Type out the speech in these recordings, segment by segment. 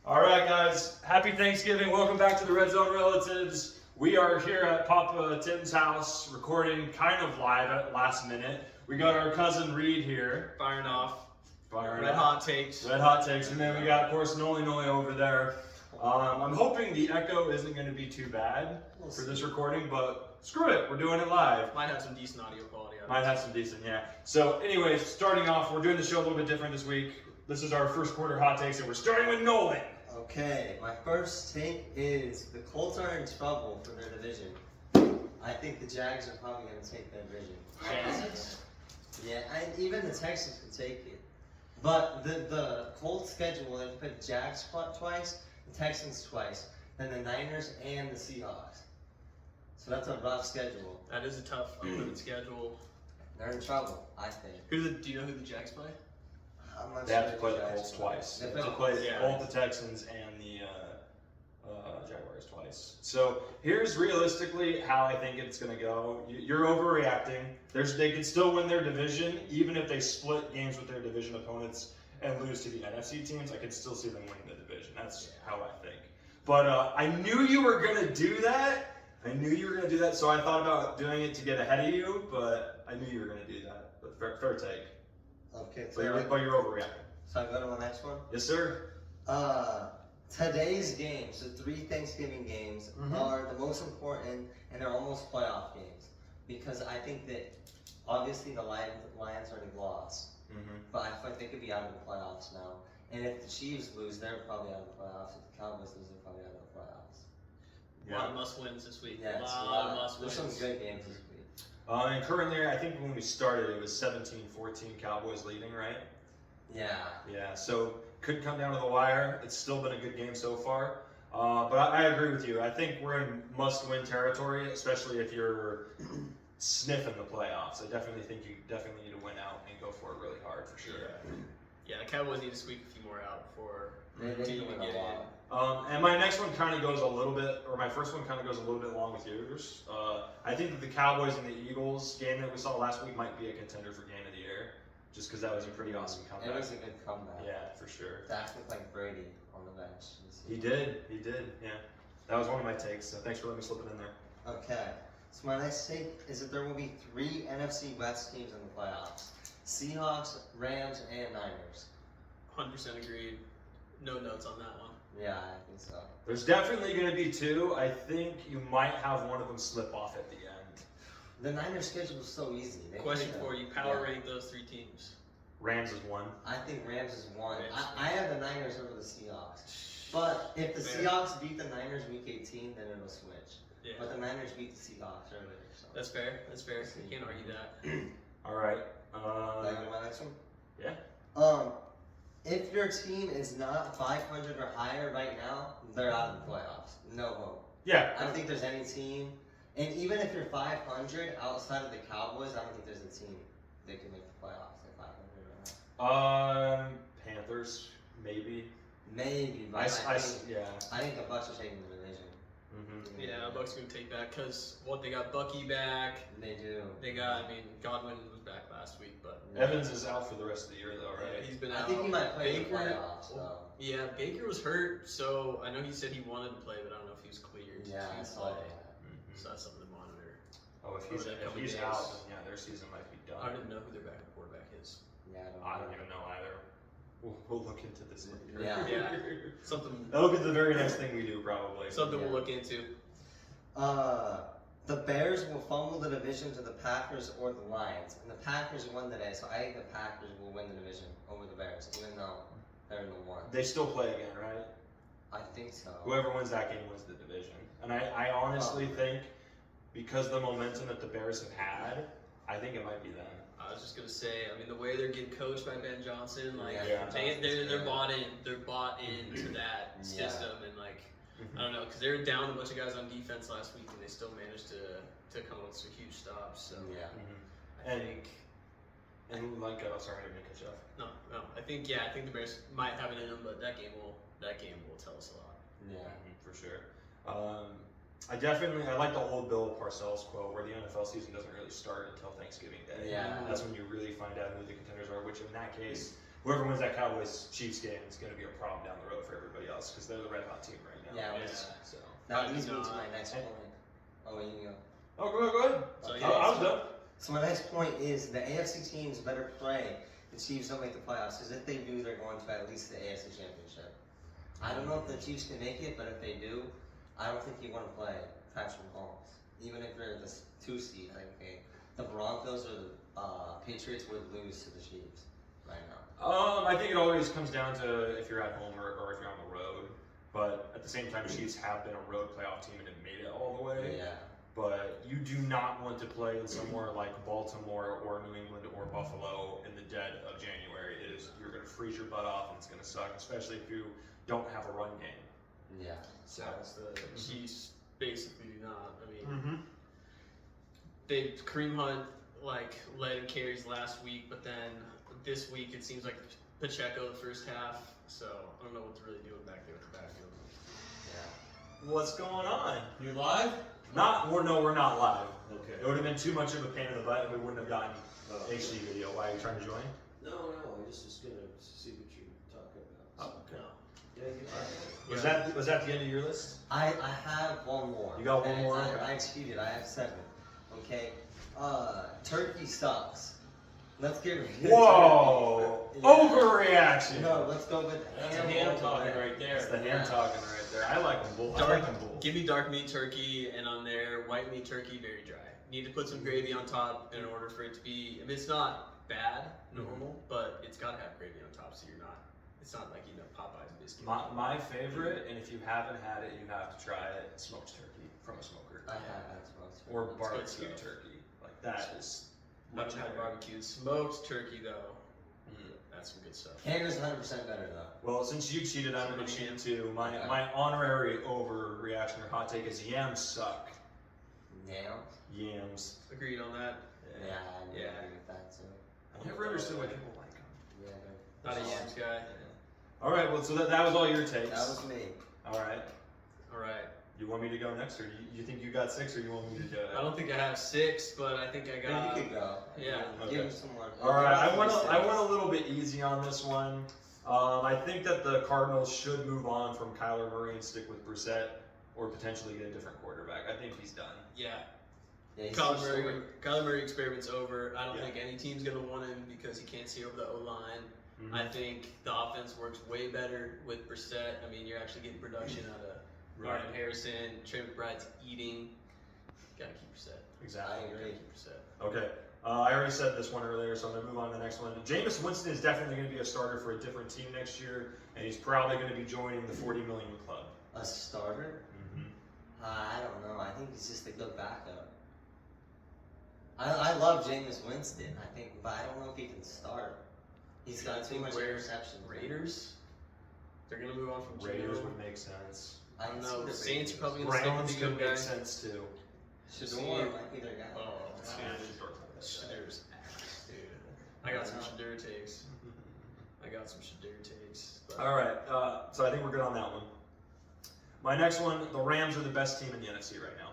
All right, guys. Happy Thanksgiving. Welcome back to the Redzone Relatives. We are here at Papa Tim's house recording kind of live at last minute. We got our cousin Reed here. Firing off. Firing Red up. hot takes. Red hot takes. And then we got, of course, Noli over there. I'm hoping the echo isn't going to be too bad for this recording, but screw it. We're doing it live. Might have some decent audio quality. Might have some decent, yeah. So anyways, starting off, we're doing the show a little bit different this week. This is our first quarter hot takes, and we're starting with Nolan. Okay, my first take is the Colts are in trouble for their division. I think the Jags are probably going to take their division. Jags? Yeah, and even the Texans could take it. But the Colts schedule, they put Jags twice, the Texans twice, then the Niners and the Seahawks. So that's a rough schedule. That is a tough, unlimited schedule. They're in trouble, I think. Do you know who the Jags play? I'm not They sure have to play the Jags Colts play. twice. They They play have to the play Colts. Yeah. both the Texans and the Jaguars twice. So here's realistically how I think it's going to go. You're overreacting. They can still win their division, even if they split games with their division opponents and lose to the NFC teams. I can still see them winning the division. That's how I think. But I knew you were going to do that. So I thought about doing it to get ahead of you, but I knew you were going to do that. But fair take. Okay, But you're overreacting. so I go to the next one. Yes, sir. Today's games, the 3 Thanksgiving games, are the most important, and they're almost playoff games. Because I think that, obviously, the Lions already lost. But I feel like they could be out of the playoffs now. And if the Chiefs lose, they're probably out of the playoffs. If the Cowboys lose, they're probably out of the playoffs. A lot of must-wins this week. Yeah, a lot of must-wins. there's some good games this week. And currently, I think when we started, it was 17-14 Cowboys leading, right? Yeah. Yeah, so could come down to the wire. It's still been a good game so far. But I agree with you. I think we're in must-win territory, especially if you're sniffing the playoffs. I definitely think you definitely need to win out and go for it really hard for sure. Yeah, the Cowboys need to squeak a few more out before They to can even win get a in. lot. And my next one kind of goes a little bit, or my first one kind of goes a little bit along with yours. I think that the Cowboys and the Eagles game that we saw last week might be a contender for game of the year, just because that was a pretty awesome It comeback. was a good comeback. Yeah, for sure. Dak looked like Brady on the bench. He did, yeah. That was one of my takes, so thanks for letting me slip it in there. Okay. So my next take is that there will be 3 NFC West teams in the playoffs. Seahawks, Rams, and Niners. 100% agreed. No notes on that one. Yeah, I think so. There's definitely going to be 2. I think you might have one of them slip off at the end. The Niners schedule is so easy. Question for you, power rank those 3 teams. Rams is 1. I think Rams is 1. Rams. I have the Niners over the Seahawks. But if the Fair. Seahawks beat the Niners week 18, then it'll switch. Yeah, But the Niners beat the Seahawks earlier. So. that's fair. You can't argue that. All right. Can I go to my next one? Yeah. If your team is not 500 or higher right now, they're out of the playoffs. No hope. Yeah. I don't think there's any team, and even if you're 500 outside of the Cowboys, I don't think there's a team that can make the playoffs at 500 right now. Panthers, maybe. Maybe, but Yeah. I think the Bucks are taking the division. Yeah, Bucks gonna take that because they got Bucky back. They do. They got, Godwin was back last week, but Evans is out for the rest of the year, though, yeah, right? he's been I out. think he might play in the Baker- playoffs, though. Yeah, Baker was hurt, so I know he said he wanted to play, but I don't know if he was cleared Yeah, I to saw play. that. So that's something to monitor. Oh, if For he's the coming days. out, then yeah, their season might be done. I don't even know who their backup quarterback is. Yeah, I don't even know either. We'll look into this later. Yeah. Yeah. Something That'll be the very next thing we do, probably. we'll look into. The Bears will fumble the division to the Packers or the Lions. And the Packers won today, so I think the Packers will win the division over the Bears, even though they're in the 1. They still play again, right? I think so. Whoever wins that game wins the division. And I honestly think, because the momentum that the Bears have had, I think it might be them. I was just gonna say, the way they're getting coached by Ben Johnson, Yeah. they're bought in. They're bought into that system, and I don't know, because they were down a bunch of guys on defense last week, and they still managed to come up with some huge stops. So Yeah. I think Sorry, I didn't mean to cut you off. no, I think the Bears might have it in them, but that game will tell us a lot. Yeah. For sure. I like the old Bill Parcells quote where the NFL season doesn't really start until Thanksgiving Day. Yeah. That's when you really find out who the contenders are, which in that case, whoever wins that Cowboys-Chiefs game is going to be a problem down the road for everybody else because they're the red hot team right now. Yeah, So. that leads me to my next point. Oh, you can go. Oh, go ahead. So, Okay. I was done. So my next point is the AFC teams better pray the Chiefs don't make the playoffs, because if they do, they're going to at least the AFC Championship. I don't know if the Chiefs can make it, but if they do, I don't think you want to play Patrick Mahomes. Even if you're the 2 seed, I think the Broncos or the Patriots would lose to the Chiefs right now. I think it always comes down to if you're at home or if you're on the road. But at the same time, Chiefs have been a road playoff team and have made it all the way. Yeah. But you do not want to play in somewhere like Baltimore or New England or Buffalo in the dead of January. You're going to freeze your butt off and it's going to suck, especially if you don't have a run game. Yeah. So the Chiefs basically do not. I mean, Mm-hmm. they Kareem Hunt led in carries last week, but then this week it seems like Pacheco the first half. So I don't know what to really do back there with the backfield. Yeah. What's going on? You live? No, we're not live. Okay. It would have been too much of a pain in the butt and we wouldn't have gotten HD video. Why are you trying to join? No, I just was gonna see what you're talking about. Oh, okay. Yeah, Was that the end of your list? I have one more. You got one And more? I cheated. I have 7. Okay. Turkey sucks. Let's get rid of Whoa! turkey. Overreaction. No, let's go with That's a ham ham over talking there. right That's there. the hand talking right there. I like them both. I like them both. Give me dark meat turkey, and on there, white meat turkey, very dry. Need to put some gravy on top in order for it to be. I mean, it's not bad, normal, but it's got to have gravy on top, so you're not. It's not like eating a Popeyes biscuit. My favorite, and if you haven't had it, you have to try it. Smoked turkey from a smoker, I have had smoked turkey. or good barbecue stuff. turkey. Like that is Much much had better. barbecue. Smoked turkey, though, Mm. that's some good stuff. Tanner's 100% better though. Well, since you cheated, I'm going to cheat too. My Okay. my honorary overreaction or hot take is yams suck. Now? Yams. Agreed on that. Yeah, I Yeah. agree with that too. I never understood why people like them. Yeah, Not a yams guy. All right, well, so that was all your takes. that was me. All right. All right. You want me to go next, or you think you got 6, or you want me to do it? I don't think I have 6, but I think I Yeah, got. you could go. yeah. Give Okay. him some more. All right, I went a little bit easy on this one. I think that the Cardinals should move on from Kyler Murray and stick with Brissett, or potentially get a different quarterback. I think he's done. Yeah. Yeah, he's Kyler so Murray, Kyler Murray experiment's over. I don't Yeah. think any team's gonna want him because he can't see over the O line. Mhm. I think the offense works way better with Brissett. I mean, you're actually getting production out of Marvin Harrison. Trey McBride's eating. Gotta keep Brissett. Exactly. I agree. Gotta keep Brissett. Okay. I already said this one earlier, so I'm going to move on to the next one. Jameis Winston is definitely going to be a starter for a different team next year, and he's probably going to be joining the 40 million club. A starter? Mm-hmm. I don't know. I think he's just a good backup. I love Jameis Winston. I think, but I don't know if he can start. He's got too much Where- interceptions. Raiders? They're gonna move on from Raiders Geno. would make sense. I don't can know. see The Saints are probably gonna Browns stick with could the make good guy. sense too. Shador might be their guy. Oh, Yeah, dude. Shador's not that bad. Shador's ass, dude. I got some Shador takes. But All right, so I think we're good on that one. My next one, the Rams are the best team in the NFC right now.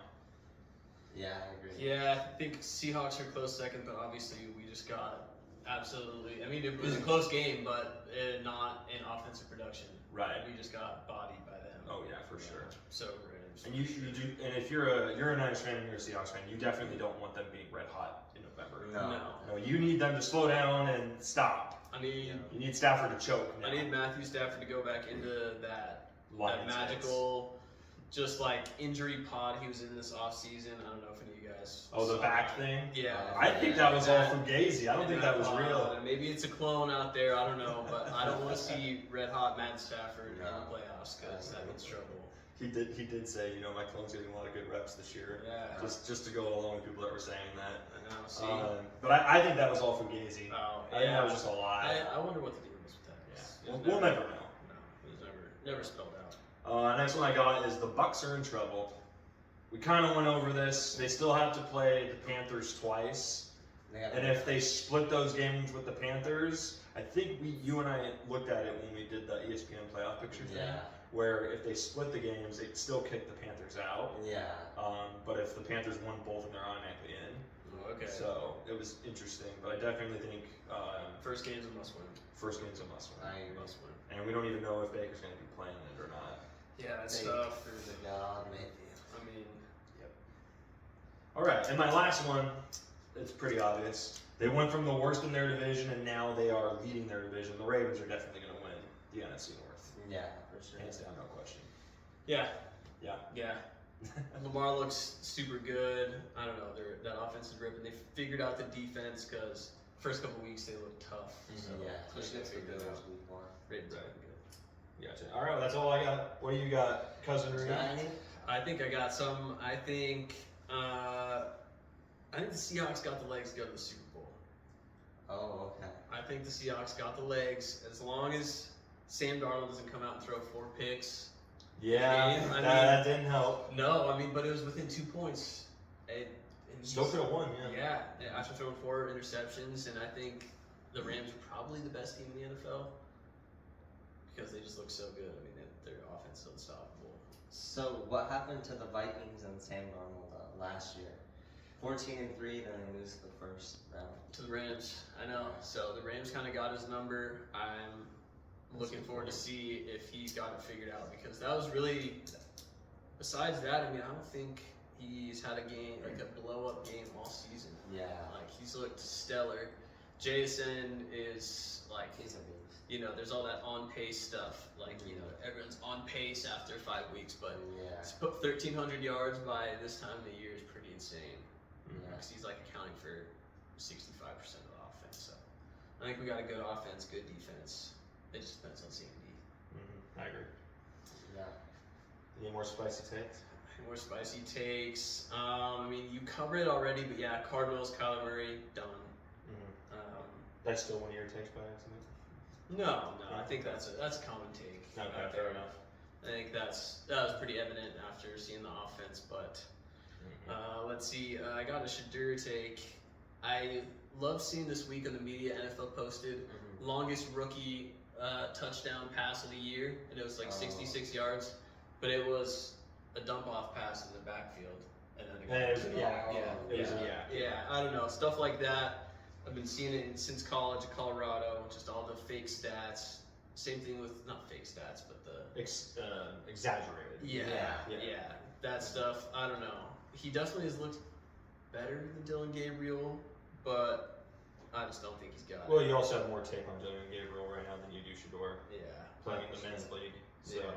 Yeah, I agree. Yeah, I think Seahawks are close second, but obviously we just got absolutely. I mean, it was a close game, but not in offensive production. Right. We just got bodied by them. Oh yeah, for sure. So Rams. And you do, and if you're a Niners fan and you're a Seahawks fan, you definitely don't want them being red hot in November. No. No, you need them to slow down and stop. I need You need Stafford to choke. Now. I need Matthew Stafford to go back into that Lions magical, just like injury pod he was in this offseason. I don't know if any of you guys. Oh, the saw back that. thing. Yeah. I think that was all from Gazy. I don't And think that was pod, real. and maybe it's a clone out there. I don't know, but I don't want to see red hot Matt Stafford in the playoffs because that means trouble. He did say, my clone's getting a lot of good reps this year. Yeah. Just to go along with people that were saying that. I know. See. But I think that was all from Gazy. Oh, I think that was just a lie. I wonder what the deal was with that. Yeah. It was We'll never know. No, it was never spelled out. Next one I got is the Bucks are in trouble. We kind of went over this. They still have to play the Panthers twice, and if they split those games with the Panthers, I think you and I looked at it when we did the ESPN playoff picture thing. Yeah. Where if they split the games, they'd still kick the Panthers out. Yeah. But if the Panthers won both, then they're automatically in. Okay. So it was interesting, but I definitely think First game's a must win. first game's a must win. I agree. Must win. And we don't even know if Baker's going to be playing it or not. Yeah, that's Baker, tough. the God, maybe. I mean, All right, and my last one, it's pretty obvious. They went from the worst in their division, and now they are leading their division. The Ravens are definitely going to win the NFC North. Yeah, for sure. Hands down, no question. yeah. Yeah. Yeah. Lamar looks super good. I don't know. That offense is ripping. They figured out the defense because first couple weeks they looked tough. So Yeah, especially especially they against the figured it Bills out. week 1. Ravens are Right. looking good. Gotcha. All right, well, that's all I got. What do you got, Cousin Reed? Got any? I think I got some. I think the Seahawks got the legs to go to the Super Bowl. Oh, okay. I think the Seahawks got the legs as long as Sam Darnold doesn't come out and throw 4 picks. Yeah, I mean- that didn't help. No, I mean, but it was within 2 points. And Still could have won, yeah. Yeah, after throwing 4 interceptions, and I think the Rams are probably the best team in the NFL because they just look so good. I mean, their offense is unstoppable. So, what happened to the Vikings and Sam Darnold last year? 14-3, then they lose the first round. To the Rams, I know. So the Rams kind of got his number. I'm looking forward to see if he's got it figured out because that was really. Besides that, I mean, I don't think he's had a game like a blow up game all season. Yeah. Like he's looked stellar. Jason is like He's a beast. you know, there's all that on pace stuff. Like you know, everyone's on pace after 5 weeks, but Yeah. to put 1,300 yards by this time of the year is pretty insane. Yeah. Because he's like accounting for 65% of the offense. So I think we got a good offense, good defense. It just depends on C and D. I agree. Yeah. Any more spicy takes? More spicy takes. I mean, you covered it already, but yeah, Cardinals, Kyler Murray, done. That's still one of your takes by accident? No, I think that's a common take. Okay, fair enough. I think that was pretty evident after seeing the offense, but let's see. I got a Shadur take. I love seeing this week on the media NFL posted longest rookie touchdown pass of the year, and it was like 66 yards, but it was a dump off pass in the backfield, and then Yeah, it was a yak. Oh, It was a yak. yeah, I don't know, stuff like that. I've been seeing it since college at Colorado, just all the fake stats. Same thing with not fake stats, but the Exaggerated. yeah, Yeah. that stuff. I don't know. He definitely has looked better than Dylan Gabriel, but I just don't think he's got it. Well, you also have more tape on Dylan Gabriel right now than you do Shador Yeah. playing in the men's league. So. Yeah.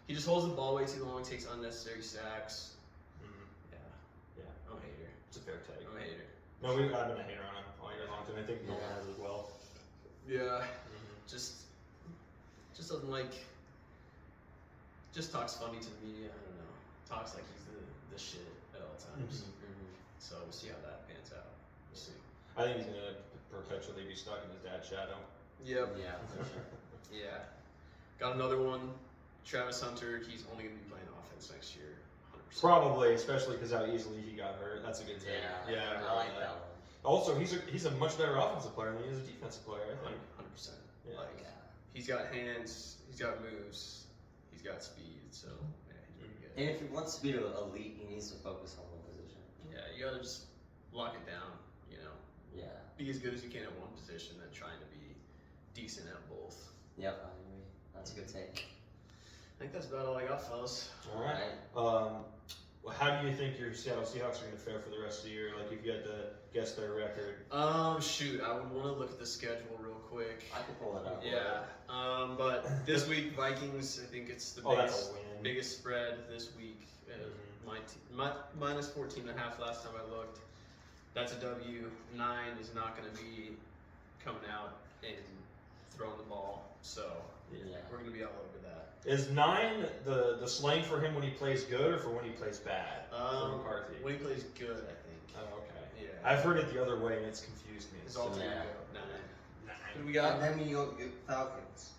He just holds the ball way too long, takes unnecessary sacks. Mhm. Yeah. Yeah. I'm a hater. It's a fair take. I'm a hater. No, I've been a hater on him all year long, and I think Nolan has as well. Yeah. Just doesn't like. Just talks funny to the media. I don't know. Talks like he's the shit at all times. So we'll see how that pans out. We'll see. I think he's gonna perpetually be stuck in his dad's shadow. Yep. Yeah, for sure. Yeah. Got another one. Travis Hunter. He's only gonna be playing offense next year. 100%. Probably, especially because how easily he got hurt. That's a good take. Yeah, I like that one. Also, he's a much better offensive player than he is a defensive player. I think. 100%. Yeah. Like Yeah. he's got hands. He's got moves. He's got speed. So yeah, he's pretty good. And if he wants to be elite, he needs to focus on one position. Yeah, you gotta just lock it down. You know, Yeah. be as good as you can at one position, and trying to be decent at both. Yep, I agree. That's a good take. I think that's about all I got, fellas. All right. Well, how do you think your Seattle Seahawks are going to fare for the rest of the year? Like, if you had to guess their record. Shoot, I would want to look at the schedule real quick. I can pull it up. Yeah. But this week Vikings, I think it's the That's biggest, a win. biggest spread this week. Minus 14.5 last time I looked. That's a W. 9 is not going to be coming out and throwing the ball. So Yeah. we're going to be all over that. Is 9 the slang for him when he plays good or for when he plays bad? For McCarthy. When he plays good, I think. Oh, okay. Yeah. I've heard it the other way and it's confused me. It's all Yeah. yeah. 9. Nine. Who do we got? And then you get Falcons.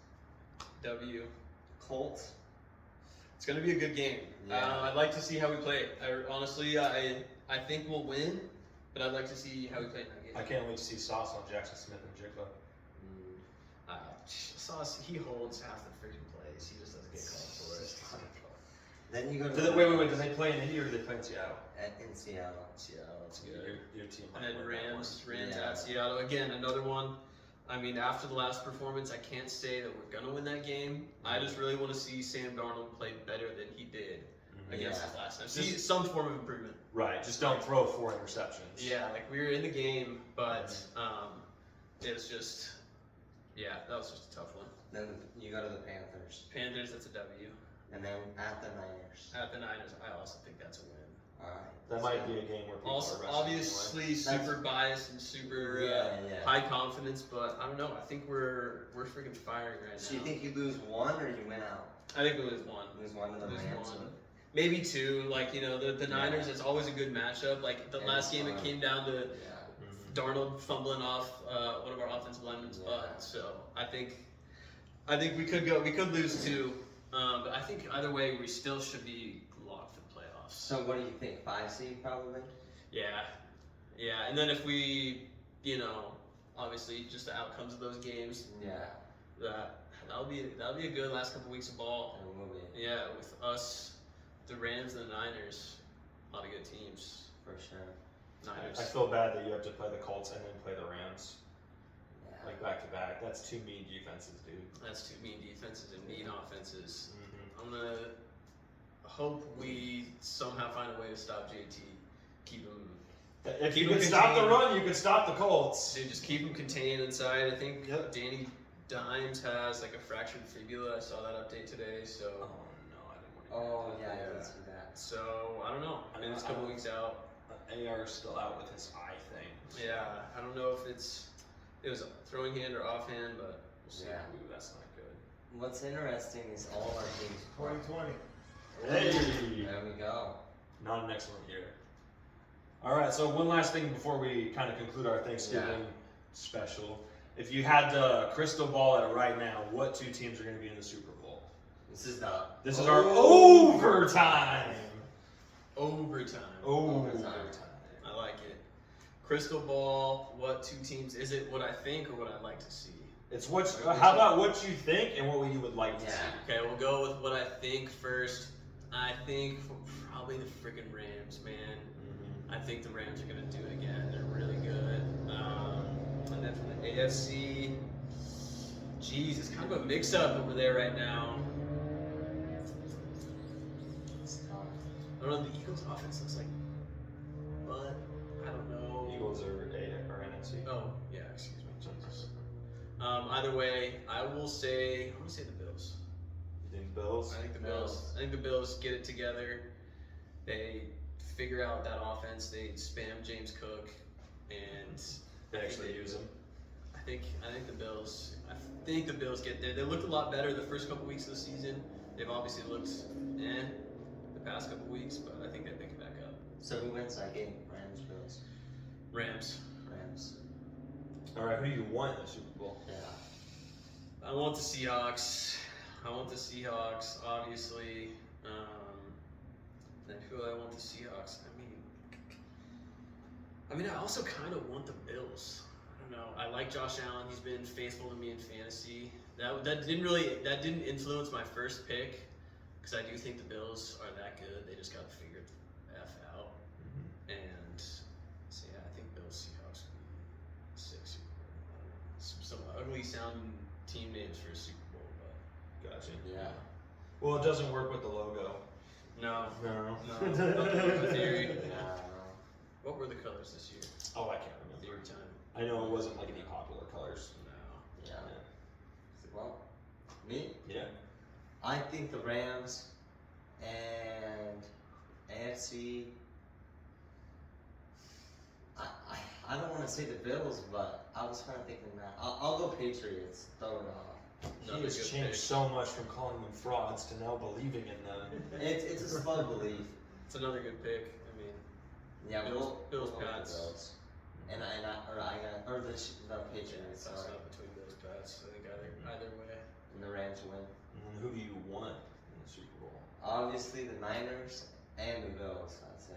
W. Colts. It's gonna be a good game. Yeah. I'd like to see how we play. Honestly, I think we'll win, but I'd like to see how we play in that game. I can't wait to see Sauce on Jackson Smith and Jigba. Sauce, he holds half the freaking plays. He just doesn't get called for it. Then you go to Do they, wait. Do they play in Indy or do they play in Seattle? in Seattle. Seattle. That's good. Your team. And might then win that Rams Yeah. at Seattle. Again, another one. I mean, after the last performance, I can't say that we're gonna win that game. I just really want to see Sam Darnold play better than he did against Yeah. us last time. See some form of improvement. Right. Just don't throw 4 interceptions. Yeah, like we were in the game, but it was just, yeah, that was just a tough one. Then you go to the Panthers, Panthers, that's a W. and then at the Niners. At the Niners, I also think that's a win. All right. That might be a game where people Also, are resting anyway. obviously, super biased and super Yeah. high confidence, but I don't know. I think we're freaking firing right So now. you think you lose one or you win out? I think we lose one. Lose one to the Lose Rams. one. Maybe two. Like, you know, the Niners, it's always a good matchup. Like the And last game, it came down to Yeah. Darnold fumbling off one of our offensive linemen's Yeah. butt. So I think we could lose two. But I think either way, we still should be locked for the playoffs. So what do you think? 5 seed probably. Yeah, yeah. And then if we, you know, obviously just the outcomes of those games, Yeah. that'll be a good last couple weeks of ball. It will be Yeah, with us, the Rams and the Niners, a lot of good teams. for sure. Niners. I feel bad that you have to play the Colts and then play the Rams Yeah. like back to back. That's 2 mean defenses, dude. That's two mean defenses and mean offenses. Mm-hmm. I'm gonna hope we somehow find a way to stop JT. Keep him. If Keep you them could stop the contained. run, you could stop the Colts. Dude, just keep him contained inside. I think Yep. Danny Dimes has like a fractured fibula. I saw that update today. So. Oh no, I didn't want Oh to. yeah, I did see that. So I don't know. I mean, it's a couple weeks out. AR is still out with his eye thing. Yeah, I don't know if it was a throwing hand or offhand, but we'll see. Yeah. Ooh, that's not good. What's interesting is all our teams. 2020. Hey, There we go. not an excellent year. All right, so one last thing before we kind of conclude our Thanksgiving special. If you had the crystal ball at it right now, what 2 teams are going to be in the Super Bowl? This is This is our overtime. Overtime. Overtime. I like it. Crystal ball. What 2 teams? Is it what I think or what I'd like to see? It's what. How about what you think and what you would like to Yeah. see? Okay, we'll go with what I think first. I think probably the freaking Rams, man. I think the Rams are gonna do it again. They're really good. And then from the AFC, geez, it's kind of a mix-up over there right now. It's tough. I don't know. The Eagles' offense looks like, but I don't know. Eagles are NFC. Oh yeah, excuse me, Jesus. Either way, I want to say the Bills. You think Bills? I think the Bills. I think the Bills get it together. They figure out that offense. They spam James Cook, and They actually use them. I think the Bills. I think the Bills get there. They looked a lot better the first couple weeks of the season. They've obviously looked the past couple weeks, but I think they pick it back up. So who wins that game? Rams, Bills, Rams. Rams. All right, who do you want in the Super Bowl? Yeah. I want the Seahawks. Obviously. And who do I want the Seahawks? I mean, I also kind of want the Bills. I don't know. I like Josh Allen. He's been faithful to me in fantasy. That didn't influence my first pick because I do think the Bills are that good. They just got to figure the F out. And so yeah, I think Bills Seahawks will be 6 Super Bowl. I don't know. Some ugly sounding team names for a Super Bowl, but Gotcha. Yeah. Well, it doesn't work with the logo. no. No. No theory. Yeah. What were the colors this year? Oh, I can't remember. Theory time. I know it wasn't like any popular colors. No. Yeah. Well, me? Yeah. I think the Rams and AFC. I don't want to say the Bills, but I was kind of thinking that. I'll go Patriots. Throw it off. Another He has good changed pick. so much from calling them frauds to now believing in them. It's a slow belief. It's another good pick. I mean, Yeah, Bills- we'll Bills, go with the Pats. Bills. And the Patriots. it's Sorry. not between those bats. I think either way. And the Rams win. And who do you want in the Super Bowl? Obviously the Niners And the Bills, I'd say.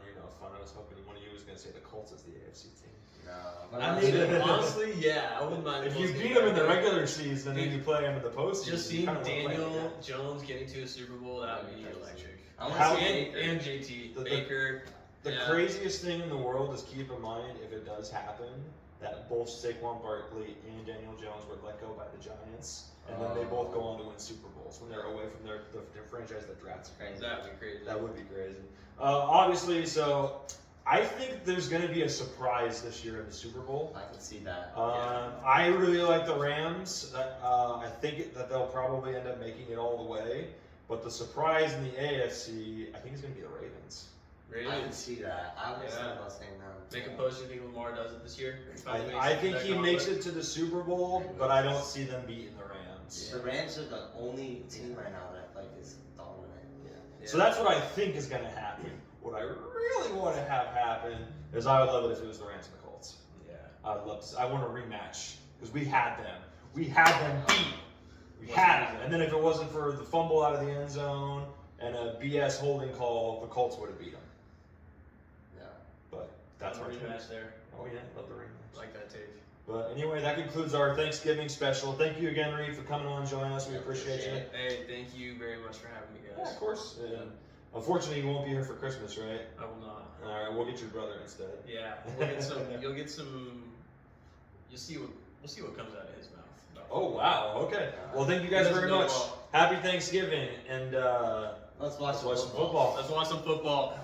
You know, fun. I was hoping one of you was going to say the Colts as the AFC team. No, but I mean, honestly, yeah, I wouldn't mind. If the you Colts beat getting them in the back. regular season and then you play them in the postseason, Just you seeing kinda wanna play them Daniel again. Jones getting to a Super Bowl, that would be electric. I want How- to see Baker. And JT The- Baker. The Yeah. craziest thing in the world is keep in mind if it does happen that both Saquon Barkley and Daniel Jones were let go by the Giants, and then they both go on to win Super Bowls when they're away from their franchise that drafts them. Crazy. That would be crazy. That would be crazy. Obviously, so I think there's going to be a surprise this year in the Super Bowl. I can see that. I really like the Rams. I think that they'll probably end up making it all the way. But the surprise in the AFC, I think, is going to be the Ravens. I can Ravens. see that. I was Yeah. thinking about saying them. Make a post. You think Lamar does it this year? I think he makes it to the Super Bowl, but I don't see them beating the Rams. The Rams are the only team right now that I feel like is dominant. Yeah. So that's what I think is going to happen. What I really want to have happen is I would love it if it was the Rams and the Colts. Yeah. I'd love to. I want a rematch because we had them. We had them beat. We had them. And then if it wasn't for the fumble out of the end zone and a BS holding call, the Colts would have beat them. Yeah. But that's our team. rematch there. Oh yeah, love the rematch. Like that take. But anyway, that concludes our Thanksgiving special. Thank you again, Reed, for coming on and joining us. We appreciate you. Hey, thank you very much for having me, Yeah, guys. of course. And unfortunately, you won't be here for Christmas, right? I will not. All right, we'll get your brother instead. Yeah, we'll get some. You'll get some. You'll see what. We'll see what comes out of his mouth. Oh wow. Okay. Well, thank you guys He very doesn't know much. well. Happy Thanksgiving, and Let's watch let's watch some football. Let's watch some football.